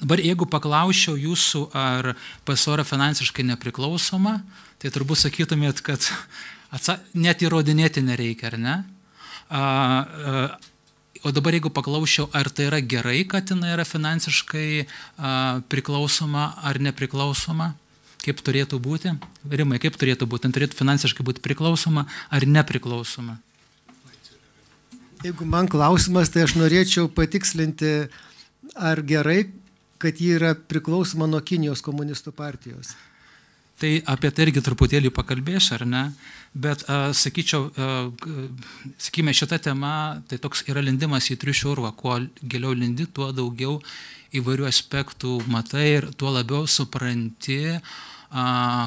Dabar jeigu paklausčiau jūsų, ar PSO yra finansiškai nepriklausoma, tai turbūt sakytumėt, kad net įrodinėti nereikia, ar ne? O dabar jeigu paklausčiau, ar tai yra gerai, kad jinai yra finansiškai priklausoma ar nepriklausoma, kaip turėtų būti? Rimai, kaip turėtų būti? Turėtų finansiškai būti priklausoma ar nepriklausoma? Jeigu man klausimas, tai aš norėčiau patikslinti, ar gerai, kad ji yra priklausoma nuo Kinijos komunistų partijos. Tai apie tai irgi truputėlį pakalbėsiu, ar ne? Bet, sakyčiau, sakykime, šita tema, tai toks yra lindimas į triušių urvą. Kuo giliau lindi, tuo daugiau įvairių aspektų matai ir tuo labiau supranti,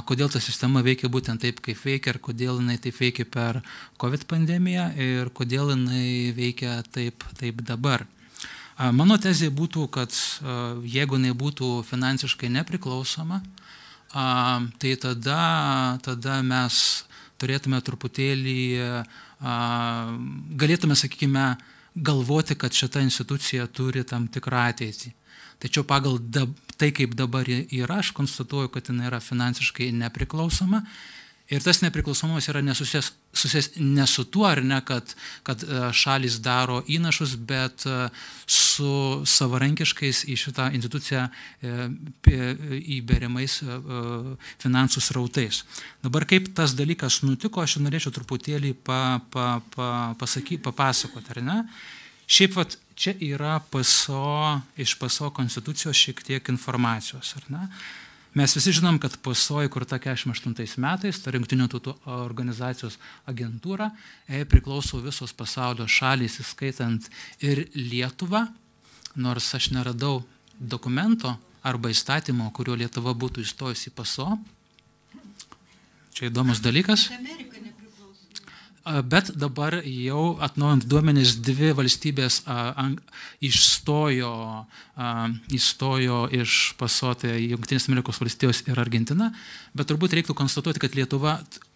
kodėl ta sistema veikia būtent taip, kaip veikia, ir kodėl jinai taip veikia per COVID pandemiją ir kodėl jinai veikia taip dabar. Mano tezė būtų, kad jeigu jinai būtų finansiškai nepriklausoma, tai tada mes turėtume truputėlį, galėtume, sakykime, galvoti, kad šita institucija turi tam tikrą ateitį. Tačiau pagal tai, kaip dabar yra, aš konstatuoju, kad jinai yra finansiškai nepriklausoma. Ir tas nepriklausomumas yra susijęs ne su tuo, ar ne, kad šalis daro įnašus, bet su savarankiškais į šitą instituciją įberiamais finansų srautais. Dabar kaip tas dalykas nutiko, aš norėčiau truputėlį papasakoti, ar ne? Šiaip vat, čia yra iš PSO konstitucijos šiek tiek informacijos, ar ne? Mes visi žinom, kad PSO įkurta 48 metais, ta Jungtinių tautų organizacijos agentūra, priklauso visos pasaulio šalys, įskaitant ir Lietuvą, nors aš neradau dokumento arba įstatymo, kuriuo Lietuva būtų įstojusi į PSO. Čia įdomus dalykas. Bet dabar jau atnaujant duomenis, dvi valstybės įstojo iš PSO, tai Jungtinės Amerikos valstijos ir Argentina, bet turbūt reiktų konstatuoti, kad Lietuva,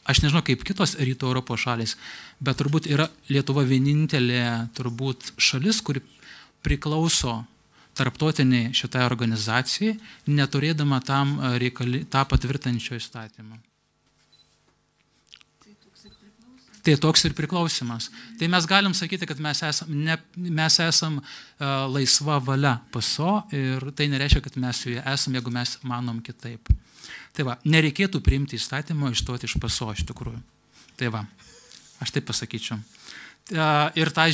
aš nežinau kaip kitos rytų Europos šalys, bet turbūt yra Lietuva vienintelė turbūt šalis, kuri priklauso tarptautiniai šitai organizacijai, neturėdama tą patvirtinančio įstatymą. Tai toks ir priklausimas. Tai mes galim sakyti, kad mes esam laisva valia PSO ir tai nereiškia, kad mes joje esam, jeigu mes manom kitaip. Tai va, nereikėtų priimti įstatymo išstoti iš PSO iš tikrųjų. Tai va, aš taip pasakyčiau. Ir tą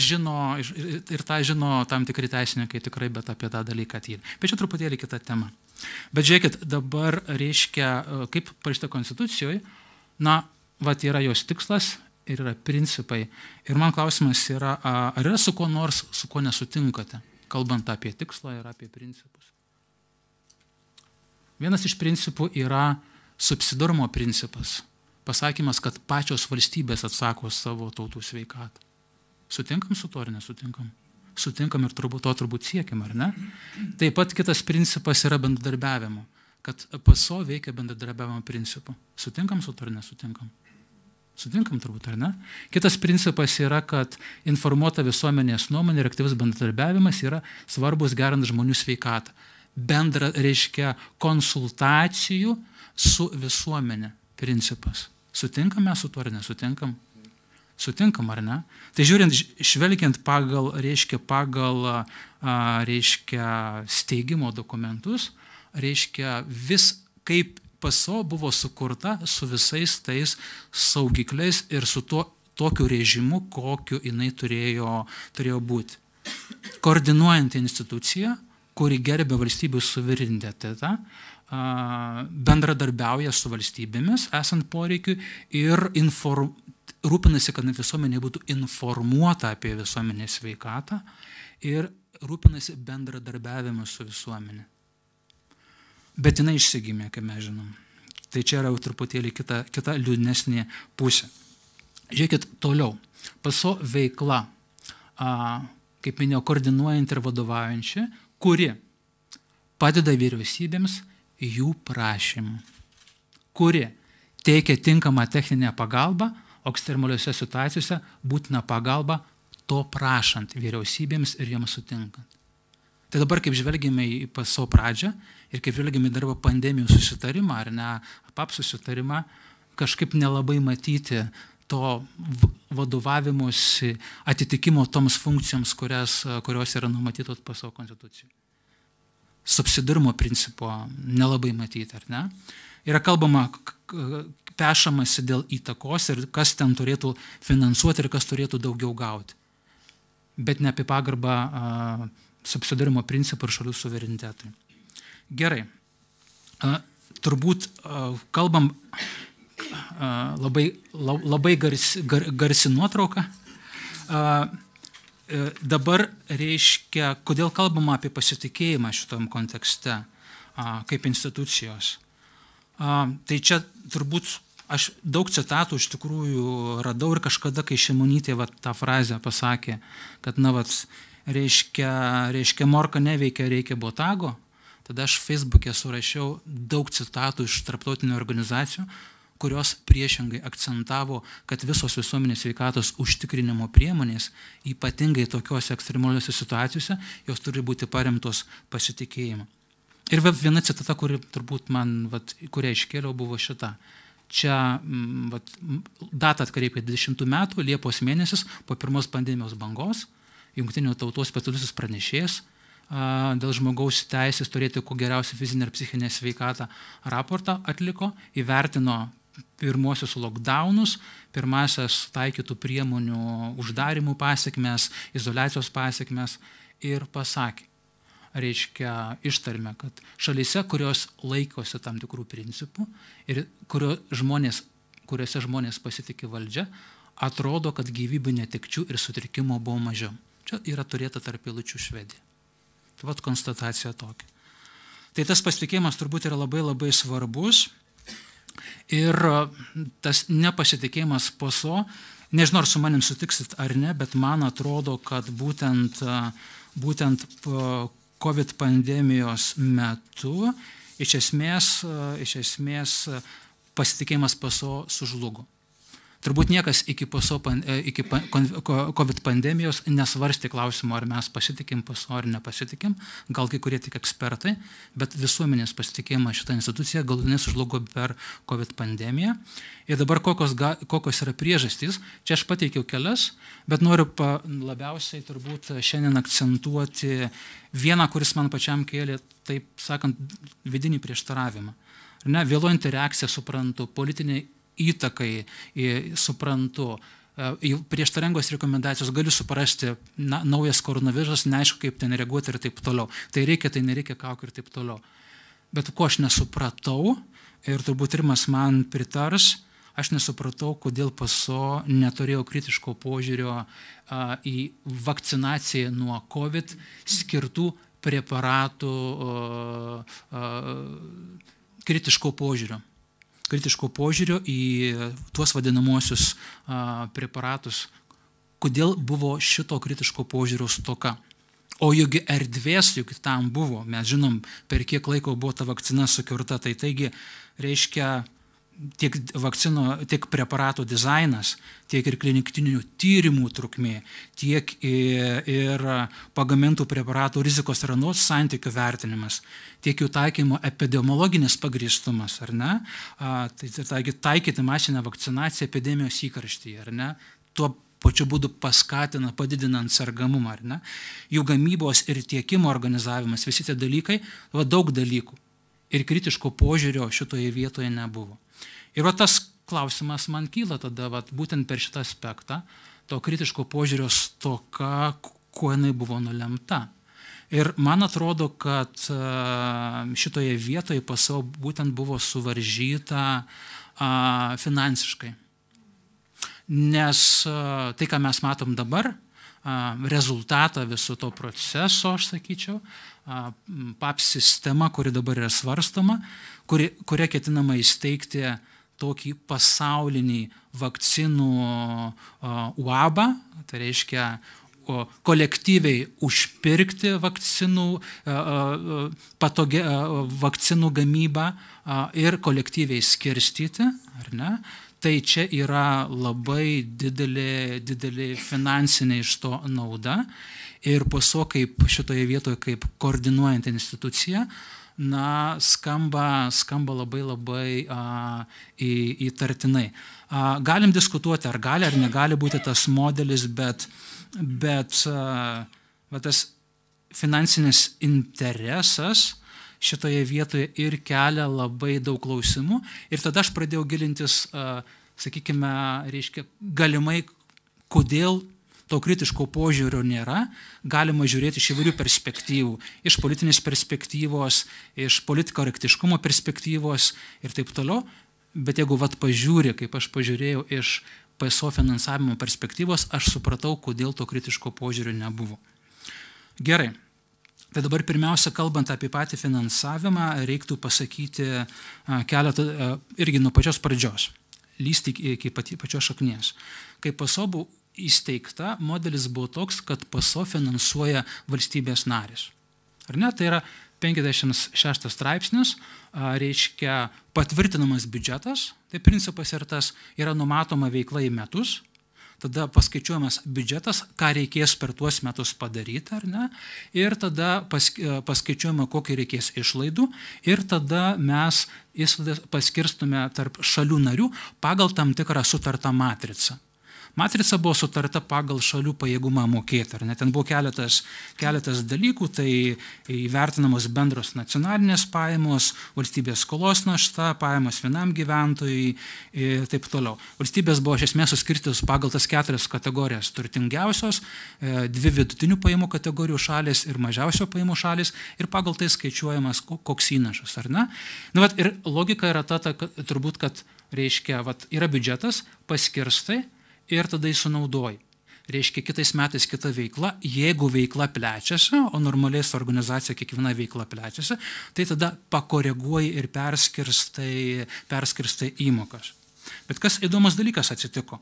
žino tam tikri teisininkai tikrai, bet apie tą dalyką tyli. Bet čia truputėlį kita tema. Bet žiūrėkit, dabar reiškia, kaip parašyta konstitucijoje, yra jos tikslas, ir yra principai. Ir man klausimas yra, ar yra su kuo nors, su kuo nesutinkate, kalbant apie tikslą ir apie principus. Vienas iš principų yra subsidiarumo principas. Pasakymas, kad pačios valstybės atsako savo tautų sveikatą. Sutinkam su to ar nesutinkam? Sutinkam ir to siekiam, ar ne? Taip pat kitas principas yra bendradarbiavimo. Kad PSO veikia bendradarbiavimo principu. Sutinkam su to ar nesutinkam? Sutinkam turbūt, ar ne? Kitas principas yra, kad informuota visuomenės nuomonė ir aktyvus bendradarbiavimas yra svarbus gerant žmonių sveikatą. Bendra reiškia konsultacijų su visuomenė principas. Sutinkame su tuo ar nesutinkam? Sutinkam, ar ne? Tai žiūrint, žvelgiant pagal steigimo dokumentus, reiškia kaip PSO buvo sukurta su visais tais saugikliais ir su tokiu režimu, kokiu jinai turėjo būti. Koordinuojanti institucija, kuri gerbė valstybių suverenitetą, bendradarbiauja su valstybėmis, esant poreikiui, ir rūpinasi, kad visuomenė būtų informuota apie visuomenės sveikatą ir rūpinasi bendradarbiavimu su visuomenė. Bet jinai išsigimė, kaip mes žinom. Tai čia yra truputėlį kita liūdnesnė pusė. Žiūrėkit toliau. PSO veikla, kaip minėjau, koordinuojant ir vadovaujančią, kuri padeda vyriausybėms jų prašymų, kuri teikia tinkamą techninę pagalbą, o ekstremaliuose situacijose būtina pagalba to prašant vyriausybėms ir joms sutinkant. Tai dabar, kaip žvelgime į PSO pradžią ir kaip žvelgime į darbą pandemijų susitarimą, ar ne, PAP susitarimą, kažkaip nelabai matyti to vadovavimuose atitikimo toms funkcijoms, kurios yra numatytos PSO konstitucijai. Subsidiarumo principo nelabai matyti, ar ne? Yra kalbama, pešamasi dėl įtakos ir kas ten turėtų finansuoti ir kas turėtų daugiau gauti. Bet ne apie pagarbą subsidiarumo principą ir šalių suverenitetui. Gerai. Turbūt kalbam labai garsi nuotrauka. Dabar reiškia, kodėl kalbama apie pasitikėjimą šitam kontekste kaip institucijos. Tai čia turbūt aš daug citatų iš tikrųjų radau ir kažkada, kai Šimonytė tą frazę pasakė, kad reiškia morka neveikia, reikia botago, tada aš Facebook'e surašiau daug citatų iš tarptautinių organizacijų, kurios priešingai akcentavo, kad visos visuomenės sveikatos užtikrinimo priemonės, ypatingai tokiuose ekstremaliuose situacijose, jos turi būti paremtos pasitikėjimu. Ir viena citata, kuri turbūt man, kurią iškėliau, buvo šita. Čia datą atkreipė 20 metų, Liepos mėnesis, po pirmos pandemijos bangos, Jungtinių tautų specialusis pranešėjas dėl žmogaus teisės turėti kuo geriausią fizinę ir psichinę sveikatą raportą atliko, įvertino pirmosius lockdownus, pirmasias taikytų priemonių uždarimų pasiekmes, izoliacijos pasiekmes ir pasakė, reiškia ištarme, kad šalyse, kurios laikosi tam tikrų principų ir kuriuose žmonės pasitikė valdžia, atrodo, kad gyvybių netekčių ir sutrikimo buvo mažiau. Čia yra turėta tarp eilučių Švedija. Tai konstatacija tokia. Tai tas pasitikėjimas turbūt yra labai labai svarbus ir tas nepasitikėjimas PSO, nežinau, ar su manim sutiksit ar ne, bet man atrodo, kad būtent COVID pandemijos metu iš esmės pasitikėjimas PSO sužlugo. Turbūt niekas iki COVID pandemijos nesvarstė klausimo, ar mes pasitikim PSO ar nepasitikim, gal kai kurie tik ekspertai, bet visuomenės pasitikėjimas šitą instituciją galutinai sužlugo per COVID pandemiją. Ir dabar kokios yra priežastys, čia aš pateikiau kelias, bet noriu labiausiai turbūt šiandien akcentuoti vieną, kuris man pačiam kėlė, taip sakant, vidinį prieštaravimą. Vėluojanti reakcija, suprantu, politiniai įtakai, suprantu, prieštaringos rekomendacijos, galiu suprasti, naujas koronavirusas, neaišku, kaip ten reaguoti ir taip toliau. Tai reikia, tai nereikia kaukių ir taip toliau. Bet ko aš nesupratau, ir turbūt Rimas man pritars, aš nesupratau, kodėl PSO neturėjo kritiško požiūrio į vakcinaciją nuo COVID skirtų preparatų kritiško požiūrio į tuos vadinamuosius preparatus, kodėl buvo šito kritiško požiūrio stoka. O juk erdvės, juk tam buvo, mes žinom, per kiek laiko buvo ta vakcina sukurta, tai taigi reiškia tiek preparato dizainas, tiek ir klinikinių tyrimų trukmė, tiek ir pagamintų preparatų rizikos ir naudos santykių vertinimas, tiek jų taikymo epidemiologinis pagrįstumas, ar ne? Taigi taikyti masinę vakcinaciją epidemijos įkarštyje, ar ne? Tuo pačiu būdu paskatina, padidinant sergamumą, ar ne? Jų gamybos ir tiekimo organizavimas, visi tie dalykai, daug dalykų. Ir kritiško požiūrio šitoje vietoje nebuvo. Ir tas klausimas man kyla tada, būtent per šitą aspektą, to kritiško požiūrio stoka, kuo jinai buvo nulemta. Ir man atrodo, kad šitoje vietoje PSO būtent buvo suvaržyta finansiškai. Nes tai, ką mes matom dabar, rezultatą viso to proceso, aš sakyčiau, PAP sistema, kuri dabar yra svarstoma, kuria ketinama įsteigti tokį pasaulinį vakcinų UABą, tai reiškia kolektyviai užpirkti vakcinų gamybą ir kolektyviai skirstyti, ar ne? Tai čia yra labai didelė finansinė iš to nauda. Ir PASO kaip šitoje vietoje kaip koordinuojant instituciją, skamba labai įtartinai. Galim diskutuoti, ar gali ar negali būti tas modelis, bet tas finansinis interesas šitoje vietoje ir kelia labai daug klausimų. Ir tada aš pradėjau gilintis, sakykime, galimai, kodėl to kritiško požiūrio nėra, galima žiūrėti iš įvairių perspektyvų, iš politinės perspektyvos, iš politikorektiškumo perspektyvos ir taip toliau, bet jeigu pažiūrė, kaip aš pažiūrėjau iš PASO finansavimo perspektyvos, aš supratau, kodėl to kritiško požiūrio nebuvo. Gerai, tai dabar pirmiausia, kalbant apie patį finansavimą, reiktų pasakyti keletą, irgi nuo pačios pradžios, lysti iki pačios šaknies. Kai PASO buvo įsteigta, modelis buvo toks, kad PASO finansuoja valstybės narės. Ar ne? Tai yra 56 straipsnis, reiškia patvirtinamas biudžetas, tai principas ir tas yra numatoma veikla į metus, tada paskaičiuojamas biudžetas, ką reikės per tuos metus padaryti, ar ne, ir tada paskaičiuojama, kokį reikės išlaidų, ir tada mes išlaidas paskirstume tarp šalių narių pagal tam tikrą sutartą matricą. Matrica buvo sutarta pagal šalių pajėgumą mokėti. Ar ne? Ten buvo keletas dalykų, tai įvertinamos bendros nacionalinės pajamos, valstybės skolos našta, pajamos vienam gyventojui ir taip toliau. Valstybės buvo iš esmės suskirstytos pagal tas 4 kategorijas: turtingiausios, 2 vidutinių pajamų kategorijų šalys ir mažiausio pajamų šalys, ir pagal tai skaičiuojamas koks įnašas. Ar ne? Ir logika yra turbūt, kad reiškia, yra biudžetas, paskirstai, ir tada jis sunaudoji. Reiškia, kitais metais kita veikla, jeigu veikla plečiasi, o normaliai su organizacija kiekviena veikla plečiasi, tai tada pakoreguoji ir perskirstai įmokas. Bet kas įdomus dalykas atsitiko?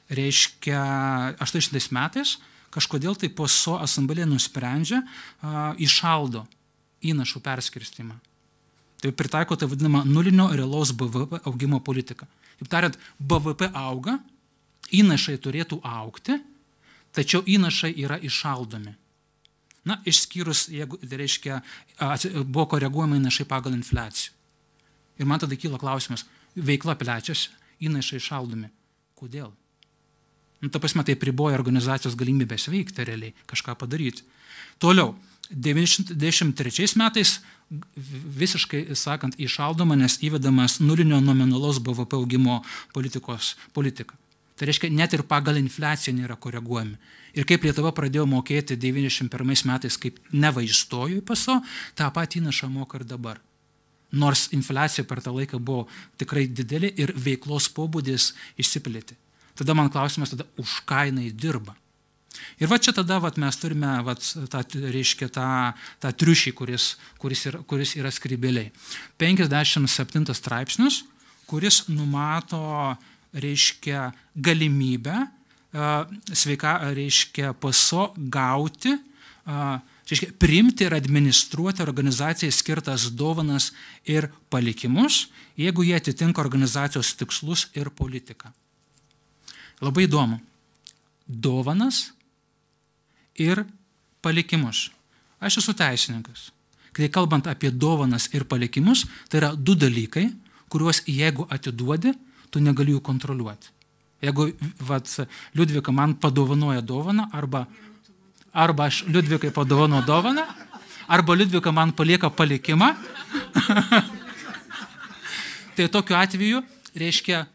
Reiškia, 80 metais kažkodėl tai PASO asamblėja nusprendžia įšaldo įnašų perskirstimą. Tai pritaiko tai vadinamą nulinio realaus BVP augimo politiką. Taip tariant, BVP auga, įnašai turėtų augti, tačiau įnašai yra įšaldomi. Išskyrus, jeigu, tai reiškia, buvo koreguojama įnašai pagal infliaciją. Ir man tada kyla klausimas, veikla plečiasi, įnašai įšaldomi. Kodėl? Ta prasme, tai priboja organizacijos galimybės veikti realiai, kažką padaryti. Toliau, 93 metais visiškai, sakant, įšaldoma, nes įvedamas nulinio nominalaus BVP augimo politika. Tai reiškia, net ir pagal infliaciją nėra koreguojami. Ir kaip Lietuva pradėjo mokėti 91 metais, kaip neva įstojo į PASO, tą patį įnašą moka ir dabar. Nors infliacija per tą laiką buvo tikrai didelė ir veiklos pobūdis išsiplėtė. Tada man klausimas, už ką jinai dirba. Ir čia tada mes turime tą triušį, kuris yra skrybėliai. 57 straipsnius, kuris numato, reiškia, galimybę reiškia, PASO gauti, reiškia, priimti ir administruoti organizacijai skirtas dovanas ir palikimus, jeigu jie atitinka organizacijos tikslus ir politiką. Labai įdomu. Dovanas ir palikimus. Aš esu teisininkas. Kai kalbant apie dovanas ir palikimus, tai yra 2 dalykai, kuriuos jeigu atiduodi, tu negali jų kontroliuoti. Jeigu Liudvika man padovanoja dovaną, arba aš Liudvikai padovanoju dovaną, arba Liudvika man palieka palikimą, tai tokiu atveju, reiškia,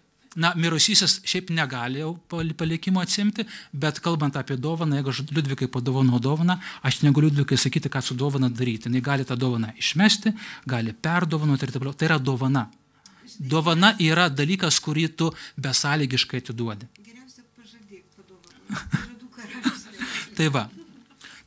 mirusysis šiaip negali jau palikimo atsimti, bet kalbant apie dovaną, jeigu aš Liudvikai padovanoju dovaną, aš negaliu Liudvikai sakyti, ką su dovana daryti. Jis gali tą dovaną išmesti, gali perdovanoti ir taip toliau. Tai yra dovana. Dovana yra dalykas, kurį tu besąlygiškai atiduodi. Geriausia pažadėk padovanoti. Pažadų karalius.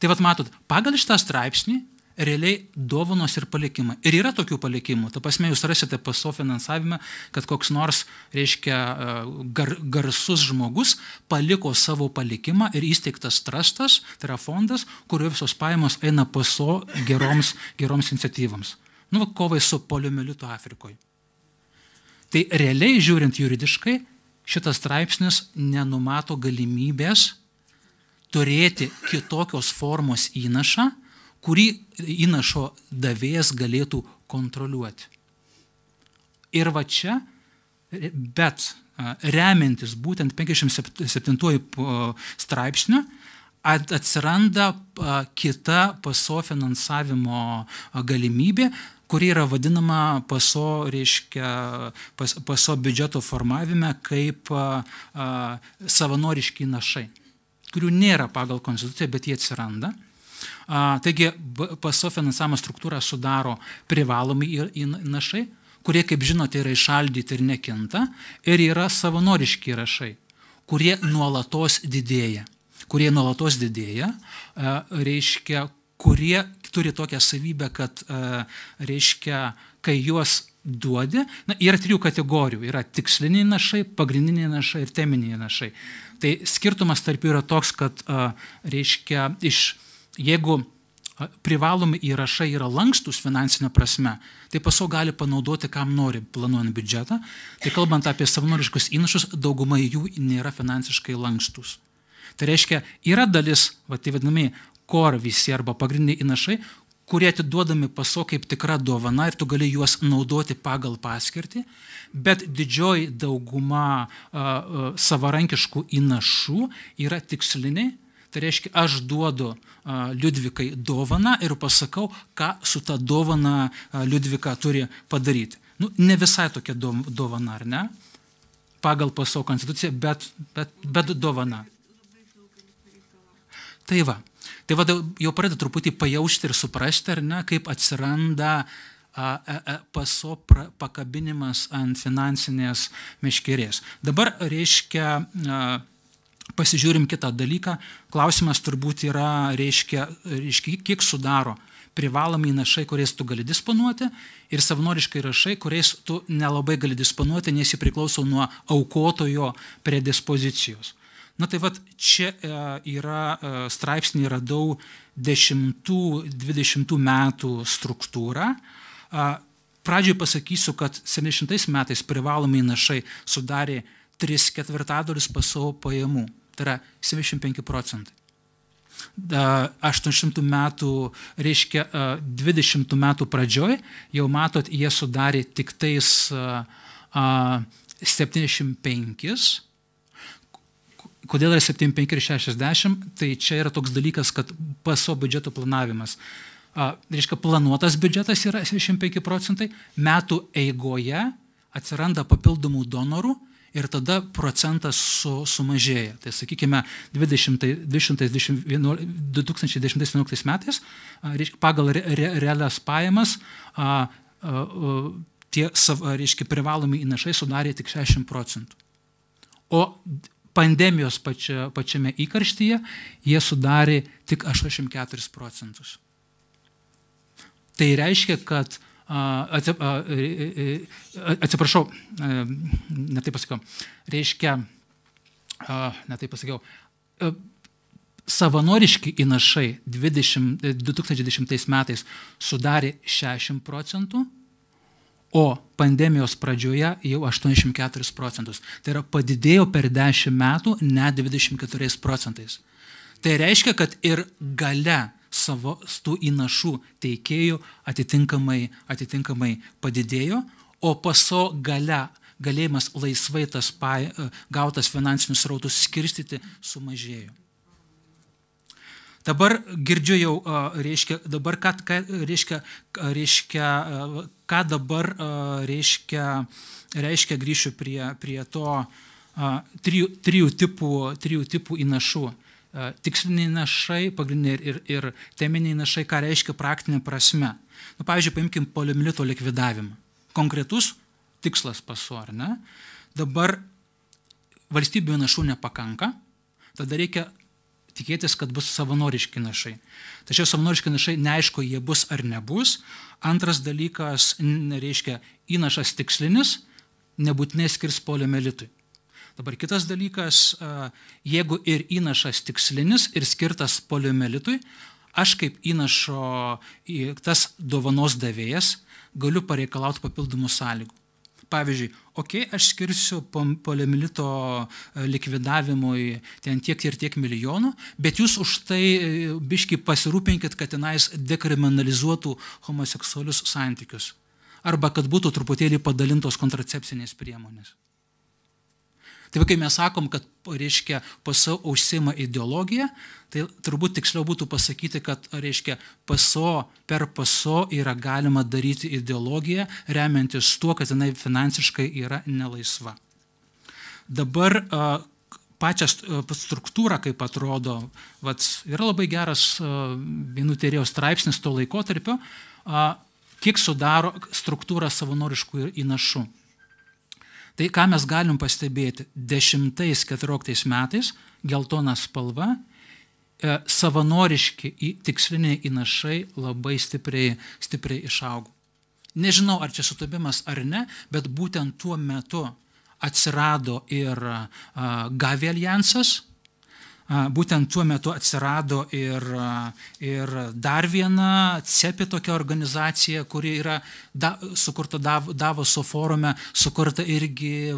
Tai matot, pagal šitą straipsnį realiai dovanos ir palikimai. Ir yra tokių palikimų. Ta prasme, jūs rasite PSO finansavime, kad koks nors, reiškia, garsus žmogus paliko savo palikimą ir įsteigtas trustas, tai yra fondas, kurio visos pajamos eina PSO geroms iniciatyvams. Kovai su poliomielitu Afrikoje. Tai realiai žiūrint juridiškai, šitas straipsnis nenumato galimybės turėti kitokios formos įnašą, kurį įnašo davėjas galėtų kontroliuoti. Ir va čia, bet remiantis būtent 57 straipsniu, atsiranda kita PSO finansavimo galimybė, kuri yra vadinama PSO, reiškia, PSO biudžeto formavime kaip savanoriški įnašai, kurių nėra pagal konstituciją, bet jie atsiranda. Taigi, PSO finansavimo struktūrą sudaro privalomi įnašai, kurie, kaip žinote, yra įšaldyti ir nekinta, ir yra savanoriški įnašai, kurie nuolatos didėja. Reiškia, kurie turi tokią savybę, kad, reiškia, kai juos duodi, yra 3 kategorijų. Yra tiksliniai įnašai, pagrindiniai įnašai ir teminiai įnašai. Tai skirtumas tarp jų yra toks, kad, reiškia, jeigu privalomi įrašai yra lankstus finansinė prasme, tai PSO gali panaudoti, kam nori, planuojant biudžetą. Tai kalbant apie savanoriškus įnašus, dauguma jų nėra finansiškai lankstus. Tai reiškia, yra dalis, tai vadinami, core visi arba pagrindiniai įnašai, kurie atiduodami PSO kaip tikra dovana ir tu gali juos naudoti pagal paskirtį, bet didžioji dauguma savarankiškų įnašų yra tiksliniai. Tai reiškia, aš duodu Liudvikai dovaną ir pasakau, ką su ta dovana Liudvika turi padaryti. Ne visai tokia dovana, ar ne? Pagal PSO konstituciją, bet dovana. Tai va, jau pradeda truputį pajausti ir suprasti, ar ne, kaip atsiranda PSO pakabinimas ant finansinės meškerės. Dabar, reiškia, pasižiūrim kitą dalyką. Klausimas turbūt yra, reiškia, kiek sudaro privalomi įnašai, kuriais tu gali disponuoti, ir savanoriškai įnašai, kuriais tu nelabai gali disponuoti, nes jie priklauso nuo aukotojo predispozicijos. Tai vat čia yra straipsnį radau 10-20 metų struktūrą. Pradžioj pasakysiu, kad 70 metais privalomi įnašai sudarė 3/4 PSO pajamų, tai yra 75%. 800 metų, reiškia 20 metų pradžioj, jau matot, jie sudarė tik tais 75. Kodėl yra 75 ir 60? Tai čia yra toks dalykas, kad PSO biudžeto planavimas. Reiškia, planuotas biudžetas yra 75%, metų eigoje atsiranda papildomų donorų ir tada procentas sumažėja. Tai sakykime, 2010-2011 metais pagal realias pajamas tie, reiškia, privalomi įnašai sudarė tik 60%. O pandemijos pačiame įkarštyje jie sudarė tik 84%. Tai reiškia, kad atsiprašau, netai pasakiau, reiškia, netai pasakiau, savanoriški įnašai 2010 metais sudarė 60%, o pandemijos pradžioje jau 84%. Tai yra padidėjo per 10 metų net 24%. Tai reiškia, kad ir gale savo tų įnašų teikėjų atitinkamai padidėjo, o PSO galėjimas laisvai tas gautas finansinius srautus skirstyti sumažėjo. Dabar girdžiu jau, reiškia, dabar ką reiškia grįšiu prie to trijų tipų įnašų. Tiksliniai įnašai, pagrindiniai ir teminiai įnašai, ką reiškia praktinė prasme. Pavyzdžiui, paimkim poliomielito likvidavimą. Konkretus tikslas PSO, ar ne? Dabar valstybių įnašų nepakanka, tada reikia tikėtis, kad bus savanoriški įnašai. Tačiau savanoriški įnašai neaišku, jie bus ar nebus. Antras dalykas, reiškia, įnašas tikslinis, nebūtinai skirs poliomielitui. Dabar kitas dalykas, jeigu ir įnašas tikslinis ir skirtas poliomielitui, aš kaip įnašo tas dovanos davėjas galiu pareikalauti papildomų sąlygų. Pavyzdžiui, aš skirsiu poliomielito likvidavimui ten tiek ir tiek milijonų, bet jūs už tai biškį pasirūpinkit, kad tenais dekriminalizuotų homoseksualius santykius. Arba kad būtų truputėlį padalintos kontracepcinės priemonės. Tai kai mes sakom, kad, reiškia, PSO užsiima ideologiją, tai turbūt tiksliau būtų pasakyti, kad, reiškia, per PSO yra galima daryti ideologiją, remiantis tuo, kad jinai finansiškai yra nelaisva. Dabar pačią struktūrą, kaip atrodo, yra labai geras vienų tyrėjų straipsnis to laikotarpio, kiek sudaro struktūrą savanoriškų įnašų. Tai ką mes galim pastebėti, 10-14 metais, geltona spalva, savanoriški tiksliniai įnašai labai stipriai išaugo. Nežinau, ar čia sutapimas ar ne, bet būtent tuo metu atsirado ir Gavi aljansas, būtent tuo metu atsirado ir dar viena CEPI tokia organizacija, kuri yra sukurta Davoso forume, sukurta irgi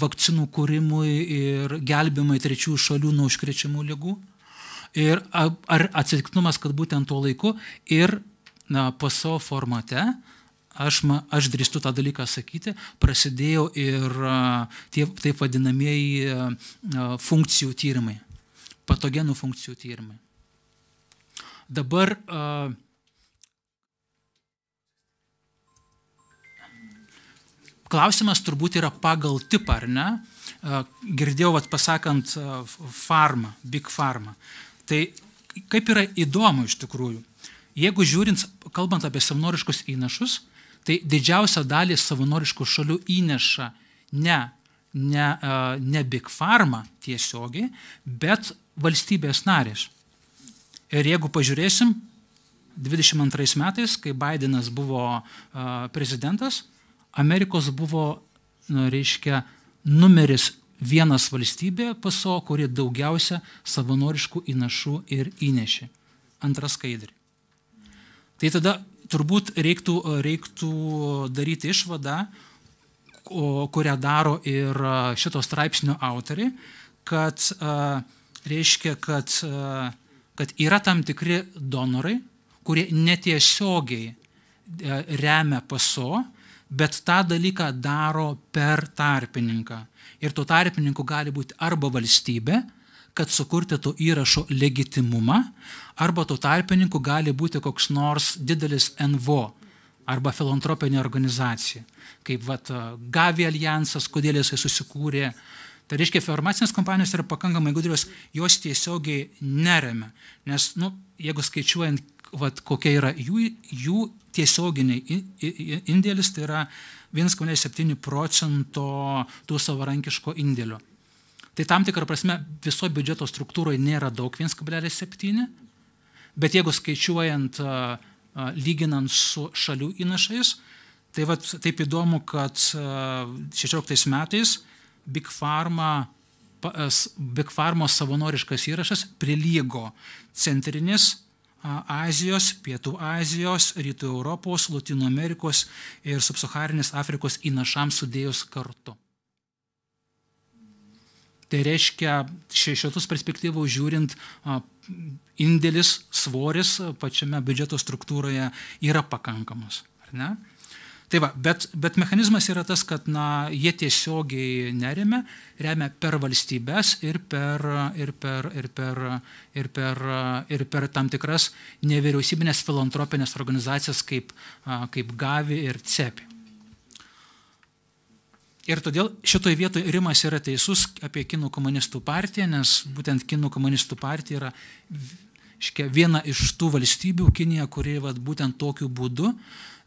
vakcinų kūrimui ir gelbimai trečiųjų šalių nuo užkrečiamų ligų. Ir ar atsitiktinumas, kad būtent tuo laiku ir PSO formate, aš drįstu tą dalyką sakyti, prasidėjo ir taip vadinamieji funkcijų tyrimai. Patogenų funkcijų tyrimai. Dabar klausimas turbūt yra pagal tipą, ar ne? Girdėjau, pasakant pharma, big pharma. Tai kaip yra įdomu iš tikrųjų. Jeigu žiūrint, kalbant apie savanoriškus įnašus, tai didžiausią dalį savanoriškų šalių įneša ne big pharma tiesiogiai, bet valstybės narės. Ir jeigu pažiūrėsim, 22 metais, kai Bidenas buvo prezidentas, Amerikos buvo, reiškia, numeris 1 valstybė PSO, kuri daugiausia savanoriškų įnašų ir įnešė. Antra skaidrė. Tai tada turbūt reiktų daryti išvadą, kurią daro ir šito straipsnio autoriai, kad reiškia, kad yra tam tikri donorai, kurie netiesiogiai remia PSO, bet tą dalyką daro per tarpininką. Ir to tarpininkų gali būti arba valstybė, kad sukurti to įrašo legitimumą, arba to tarpininkų gali būti koks nors didelis NVO arba filantropinė organizacija, kaip Gavi aljansas, kodėl jisai susikūrė. Tai reiškia, farmacinės kompanijos yra pakankamai gudrios, jos tiesiogiai neremia. Nes, jeigu skaičiuojant, kokia yra jų tiesioginiai indėlis, tai yra 1,7% tų savarankiško indėlio. Tai tam tikrą prasme viso biudžeto struktūroje nėra daug 1,7, bet jeigu skaičiuojant, lyginant su šalių įnašais, tai taip įdomu, kad 16 metais Big Pharma savanoriškas įrašas prilygo Centrinės Azijos, Pietų Azijos, Rytų Europos, Lotynų Amerikos ir Subsaharinės Afrikos įnašams sudėjus kartu. Tai reiškia, šitos perspektyvos žiūrint, indėlis, svoris pačiame biudžeto struktūroje yra pakankamas. Ar ne? Tai bet mechanizmas yra tas, kad jie tiesiogiai neremia per valstybės ir per tam tikras nevyriausybinės filantropinės organizacijas kaip Gavi ir CEPI. Ir todėl šitoj vietoje Rimas yra teisus apie Kinų komunistų partiją, nes būtent Kinų komunistų partija yra viena iš tų valstybių, Kinija, kuri būtent tokiu būdu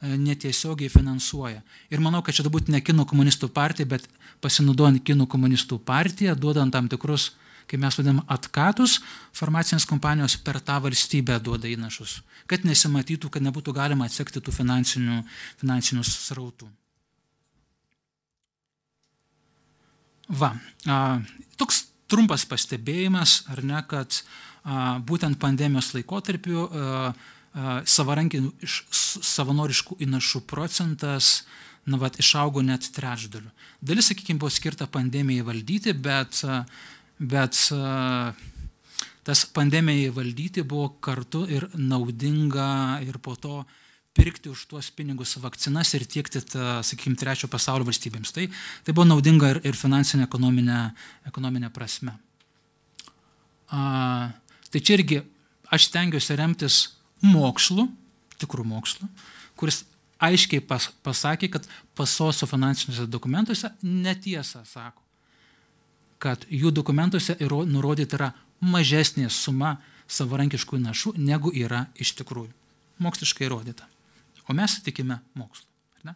netiesiogiai finansuoja. Ir manau, kad čia turbūt ne Kinų komunistų partija, bet pasinaudojant Kinų komunistų partiją, duodant tam tikrus, kai mes vadinam atkatus, farmacinės kompanijos per tą valstybę duoda įnašus, kad nesimatytų, kad nebūtų galima atsekti tų finansinių srautų. Toks trumpas pastebėjimas, ar ne, kad būtent pandemijos laikotarpiu savanoriškų įnašų procentas išaugo net trečdaliu. Dalis, sakykime, buvo skirta pandemijai valdyti, bet tas pandemijai valdyti buvo kartu ir naudinga ir po to pirkti už tuos pinigus vakcinas ir tiekti, sakykime, trečio pasaulio valstybėms. Tai buvo naudinga ir finansinė ekonominė prasme. Tai čia irgi aš stengiuosi remtis mokslu, tikrų mokslu, kuris aiškiai pasakė, kad PASO su finansiniuose dokumentuose netiesa sako, kad jų dokumentuose nurodyta yra mažesnė suma savarankiškų įnašų, negu yra iš tikrųjų. Moksliškai įrodyta. O mes tikime mokslu. Ne?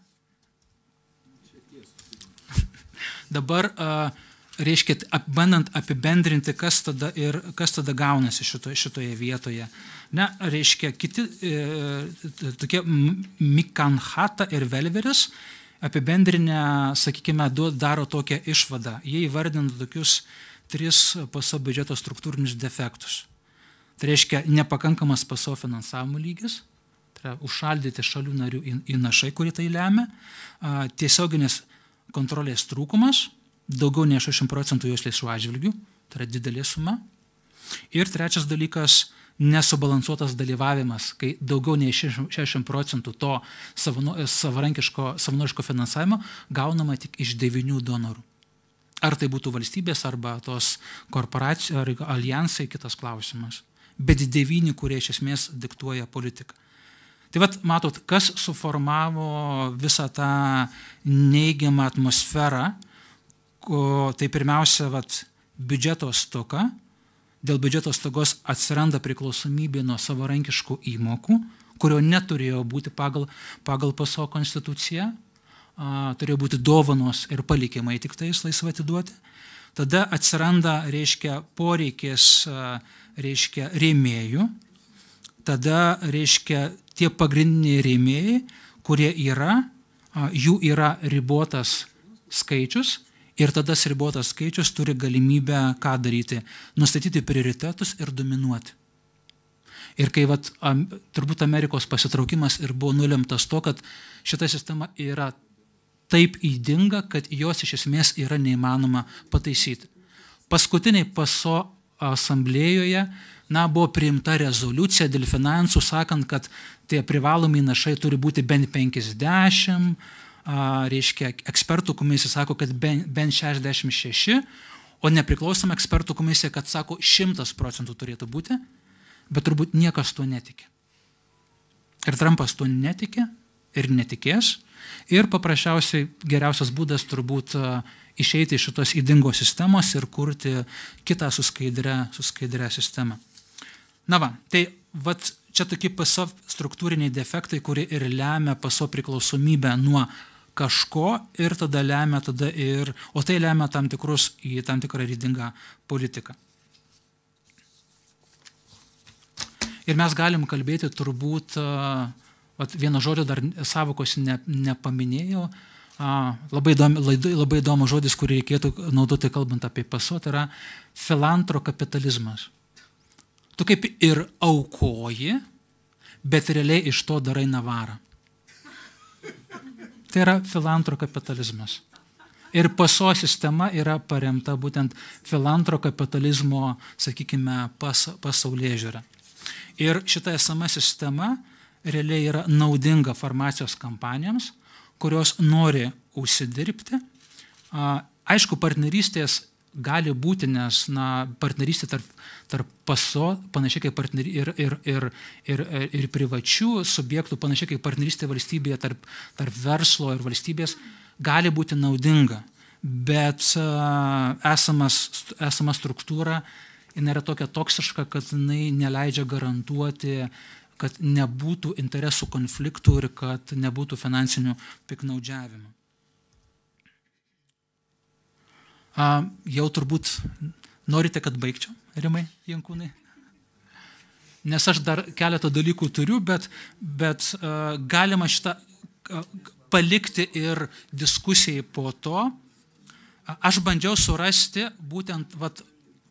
Dabar, reiškia, bandant apibendrinti, kas tada gaunasi šitoje vietoje. Ne, reiškia, kiti tokie Mikanhata ir Velveris apibendrinę, sakykime, daro tokią išvadą. Jie įvardina tokius 3 PASO biudžeto struktūrinius defektus. Tai reiškia, nepakankamas PASO finansavimo lygis, tai yra užšaldyti šalių narių įnašai, kurį tai lemia, tiesioginės kontrolės trūkumas, daugiau nei 60% jos lėšų atžvilgių, tai yra didelė suma. Ir trečias dalykas, nesubalansuotas dalyvavimas, kai daugiau nei 60% to savanoriško finansavimo gaunama tik iš 9 donorų. Ar tai būtų valstybės, arba tos korporacijos, ar alijansai, kitas klausimas. Bet 9, kurie iš esmės diktuoja politiką. Tai vat, matot, kas suformavo visą tą neigiamą atmosferą, tai pirmiausia, biudžeto stoka. Dėl biudžeto stokos atsiranda priklausomybė nuo savarankiškų įmokų, kurio neturėjo būti pagal PASO konstituciją, turėjo būti dovanos ir palikimai tik tais laisvai atiduoti. Tada atsiranda, reiškia, poreikis, reiškia, rėmėjų. Tada, reiškia, tie pagrindiniai rėmėjai, kurie jų yra ribotas skaičius. Ir tada ribotas skaičius turi galimybę ką daryti? Nustatyti prioritetus ir dominuoti. Ir kai turbūt Amerikos pasitraukimas ir buvo nulemtas to, kad šita sistema yra taip ydinga, kad jos iš esmės yra neįmanoma pataisyti. Paskutiniai PASO asamblėjoje buvo priimta rezoliucija dėl finansų, sakant, kad tie privalomi įnašai turi būti bent 50%, reiškia, ekspertų komisija sako, kad bent 66, o nepriklausoma ekspertų komisija, kad sako 100% turėtų būti, bet turbūt niekas tuo netikė. Ir Trumpas tuo netikė ir netikės. Ir paprasčiausiai geriausias būdas turbūt išeiti iš šitos ydingos sistemos ir kurti kitą su skaidria sistema. Tai čia tokie PASO struktūriniai defektai, kurie ir lemia PASO priklausomybę nuo kažko ir tada lemia o tai lemia į tam tikrą ydingą politiką. Ir mes galim kalbėti turbūt, vieno žodžio dar savokos nepaminėjau, labai įdomus žodis, kurį reikėtų naudoti kalbant apie PASO, tai yra filantrokapitalizmas. Tu kaip ir aukoji, bet realiai iš to darai navarą. Tai yra filantrokapitalizmas. Ir PASO sistema yra paremta būtent filantrokapitalizmo, sakykime, pasaulėžiūra. Ir šita esama sistema realiai yra naudinga farmacijos kompanijoms, kurios nori užsidirbti. Aišku, partnerystės gali būti, nes partnerystė tarp PASO, panašiai kaip ir privačių subjektų, panašiai kaip partnerystė valstybėje tarp verslo ir valstybės, gali būti naudinga. Bet esama struktūra yra tokia toksiška, kad jinai neleidžia garantuoti, kad nebūtų interesų konfliktų ir kad nebūtų finansinių piktnaudžiavimų. Jau turbūt Norite, kad baigčiau, Rimai Jankūnai? Nes aš dar keletą dalykų turiu, bet galima šitą palikti ir diskusijai po to. Aš bandžiau surasti, būtent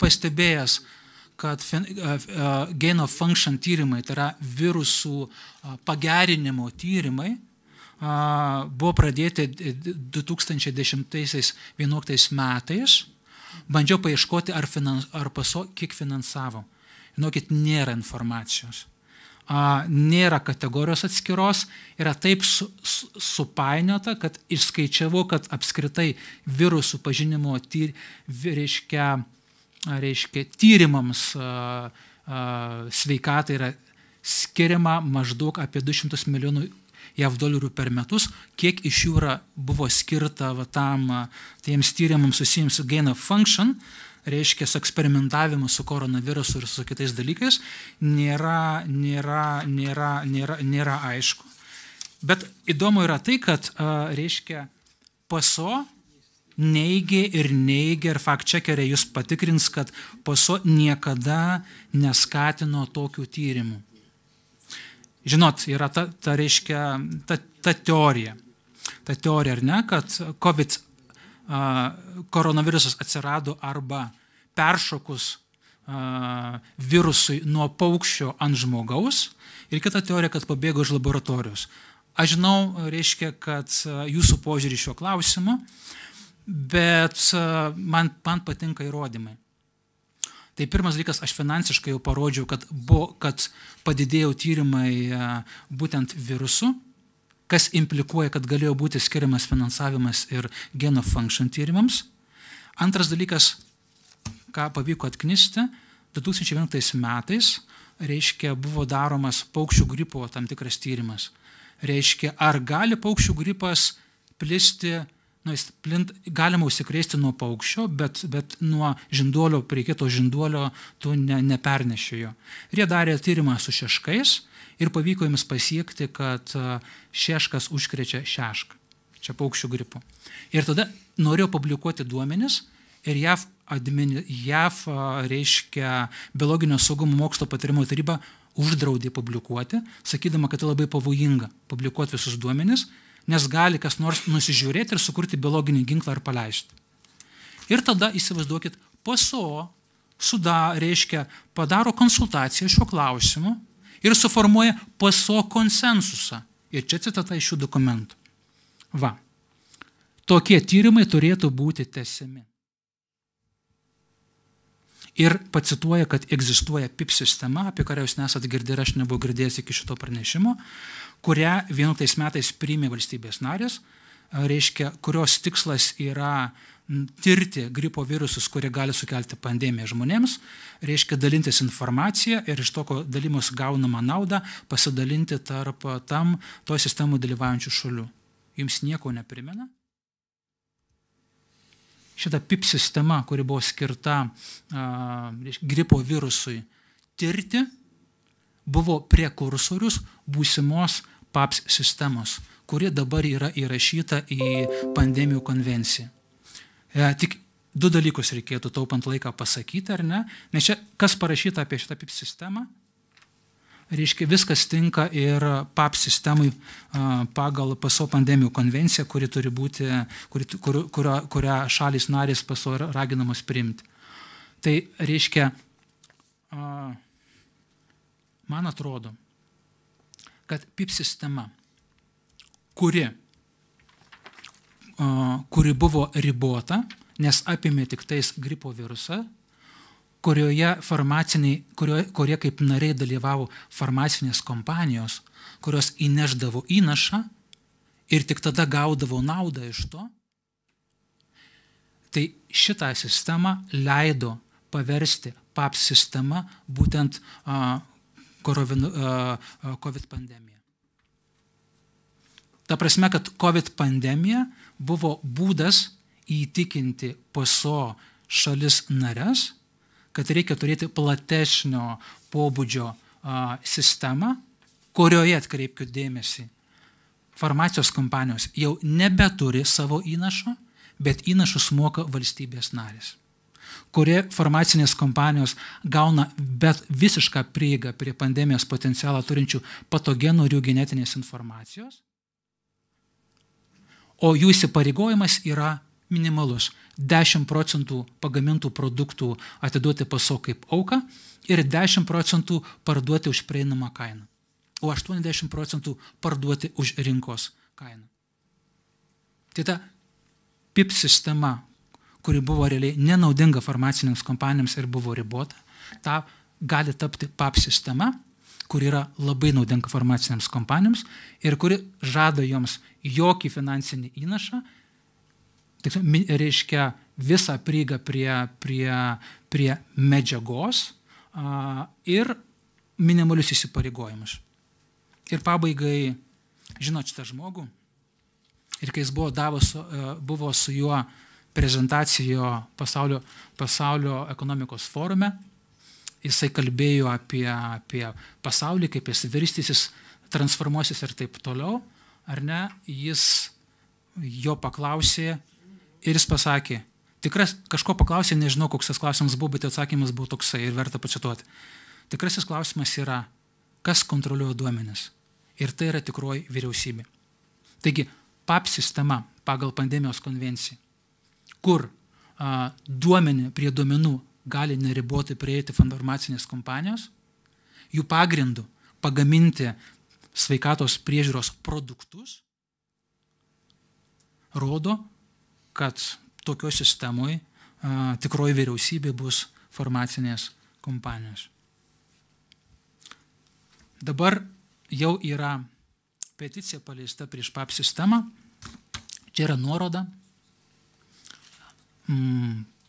pastebėjęs, kad gain of function tyrimai, tai yra virusų pagerinimo tyrimai, buvo pradėti 2010-2011 metais. Bandžiau paieškoti, ar PASO kiek finansavo. Žinokit, nėra informacijos. Nėra kategorijos atskiros, yra taip supainiota, kad išskaičiavau, kad apskritai virusų pažinimo reiškia tyrimams sveikatai yra skiriama maždaug apie 200 milijonų JAV dolerių per metus, kiek iš jų buvo skirta tiems tyrimams susijęs su gain of function, reiškia su eksperimentavimu su koronavirusu ir su kitais dalykais, nėra aišku. Bet įdomu yra tai, kad reiškia PASO neigė, ir fact-checkeriai jūs patikrins, kad PASO niekada neskatino tokių tyrimų. Žinot, yra ta teorija. Ta teorija, ar ne, kad koronavirusas atsirado arba peršokus virusui nuo paukščio ant žmogaus, ir kita teorija, kad pabėgo iš laboratorijos. Aš žinau, reiškia, kad jūsų požiūrį šiuo klausimu, bet man patinka įrodymai. Tai pirmas dalykas, aš finansiškai jau parodžiau, kad padidėjo tyrimai būtent virusų, kas implikuoja, kad galėjo būti skiriamas finansavimas ir gain of function tyrimams. Antras dalykas, ką pavyko atknisti, 2011 metais, reiškia, buvo daromas paukščių gripo tam tikras tyrimas. Reiškia, ar gali paukščių gripas plisti, galima užsikrėsti nuo paukščio, bet nuo žinduolio, prie kito žinduolio tu nepernešėjo. Ir jie darė tyrimą su šeškais ir pavyko jiems pasiekti, kad šeškas užkrečia šešką. Čia paukščių gripo. Ir tada norėjau publikuoti duomenis ir JAV reiškia biologinio saugumo mokslo patarimo taryba uždraudė publikuoti, sakydama, kad tai labai pavojinga publikuoti visus duomenis, nes gali kas nors nusižiūrėti ir sukurti biologinį ginklą ar paleisti. Ir tada, įsivaizduokit, PASO reiškia, padaro konsultaciją šiuo klausimu ir suformuoja PASO konsensusą. Ir čia citata iš šių dokumentų. Tokie tyrimai turėtų būti tęsiami. Ir pacituoja, kad egzistuoja PIP sistema, apie kurią jūs nesat girdėję, aš nebuvau girdėjęs iki šito pranešimo, kurią 11 metais priėmė valstybės narės, reiškia, kurios tikslas yra tirti gripo virusus, kurie gali sukelti pandemiją žmonėms, reiškia dalintis informaciją ir iš tokio dalimos gaunamą naudą pasidalinti tarp to sistemų dalyvaujančių šalių. Jums nieko neprimena? Šita PIP sistema, kuri buvo skirta gripo virusui tirti, buvo prekursorius būsimos PAPS sistemos, kuri dabar yra įrašyta į pandemijų konvenciją. Tik du dalykus reikėtų taupant laiką pasakyti, ar ne? Nes čia kas parašyta apie šitą PIP sistemą? Reiškia, viskas tinka ir PAPS sistemai pagal PASO pandemijų konvenciją, kuri turi būti, kurią šalys narės PASO raginamos priimti. Tai reiškia, man atrodo, kad PIP sistema, kuri buvo ribota, nes apėmė tik tais gripo virusą, kurie kaip nariai dalyvavo farmacinės kompanijos, kurios įnešdavo įnašą ir tik tada gaudavo naudą iš to, tai šitą sistemą leido paversti PAPS sistemą būtent COVID pandemiją. Ta prasme, kad COVID pandemija buvo būdas įtikinti PASO šalis nares, kad reikia turėti platesnio pobūdžio sistemą, kurioje, atkreipkite dėmesį, farmacijos kompanijos jau nebeturi savo įnašo, bet įnašus moka valstybės narės. kurie farmacinės kompanijos gauna visišką prieigą prie pandemijos potencialą turinčių patogenų ir jų genetinės informacijos, o jų įsipareigojimas yra minimalus. 10% pagamintų produktų atiduoti paso kaip auką ir 10% parduoti už prieinamą kainą, o 80% parduoti už rinkos kainą. Tai ta PIP sistema, kuri buvo realiai nenaudinga farmacinėms kompanijoms ir buvo ribota, ta gali tapti PAP sistema, kuri yra labai naudinga farmacinėms kompanijoms ir kuri žada joms jokį finansinį įnašą, reiškia visą prieigą prie medžiagos ir minimalius įsipareigojimus. Ir pabaigai, žinot šitą žmogų, ir kai jis buvo su juo prezentacijo pasaulio ekonomikos forume, jisai kalbėjo apie pasaulį, kaip jis virstysis, transformuosis ir taip toliau, ar ne, jo paklausė ir jis pasakė, tikras kažko paklausė, nežinau, koks tas klausimas buvo, bet atsakymas buvo toksai ir verta pacituoti. Tikrasis klausimas yra, kas kontroliuoja duomenis. Ir tai yra tikroji vyriausybė. Taigi, PAP sistema pagal pandemijos konvenciją, kur prie duomenų gali neribotai prieiti farmacinės kompanijos, jų pagrindų pagaminti sveikatos priežiūros produktus, rodo, kad tokio sistemoje tikroji vyriausybė bus farmacinės kompanijos. Dabar jau yra peticija paleista prieš PAP sistemą. Čia yra nuoroda.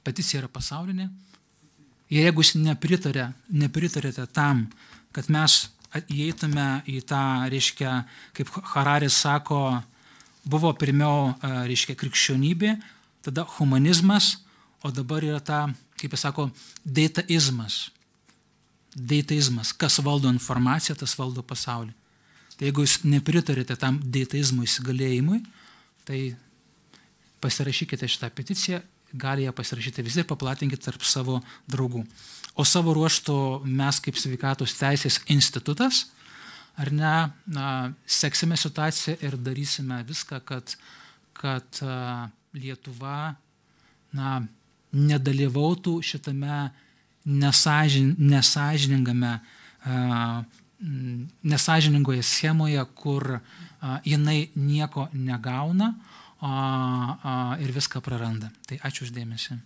Peticija yra pasaulinė. Ir jeigu jūs nepritarėte tam, kad mes įeitume į tą, reiškia, kaip Hararis sako, buvo pirmiau, reiškia, krikščionybė, tada humanizmas, o dabar yra ta, kaip jis sako, dataizmas. Dataizmas. Kas valdo informaciją, tas valdo pasaulį. Tai jeigu jūs nepritarėte tam dataizmo įsigalėjimui, tai pasirašykite šitą peticiją, gali ją pasirašyti visi ir paplatinkite tarp savo draugų. O savo ruožtu mes kaip Sveikatos teisės institutas, ar ne, seksime situaciją ir darysime viską, kad Lietuva nedalyvautų šitame nesąžiningoje schemoje, kur jinai nieko negauna ir viską praranda. Tai ačiū uždėmesi.